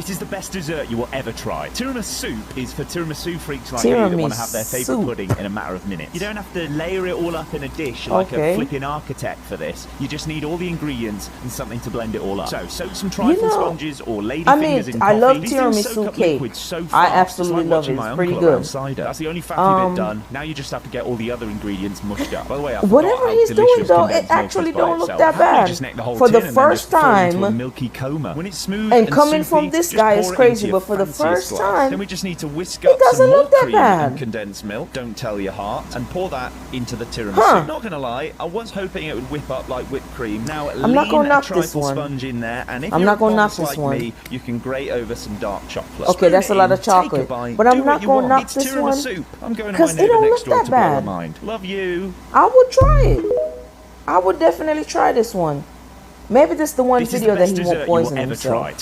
This is the best dessert you will ever try. Tiramisu soup is for tiramisu freaks like me that want to have their favourite pudding in a matter of minutes. You don't have to layer it all up in a dish like a flipping architect for this. You just need all the ingredients and something to blend it all up. So soak some trifle sponges or lady fingers in coffee. I love tiramisu cake. So I absolutely love it. It's pretty good. That's the only faffy bit done. Now you just have to get all the other ingredients mushed up. By the way, whatever he's doing though, it actually don't look that bad. For the first time, milky coma. When it's smooth and coming from this guy is crazy, but for the first time, then we just need to whisk up some more cream and condensed milk. Don't tell your heart, and pour that into the tiramisu. Not gonna lie, I was hoping it would whip up like whipped cream. Now I'm not gonna knock this one. Sponge in there, and if you're me, you can grate over some dark chocolate. Okay, that's a lot of chocolate, but I'm not gonna knock this one because it don't look that bad. Love you. I would try it. I would definitely try this one. Maybe this is the one video that he won't poison himself.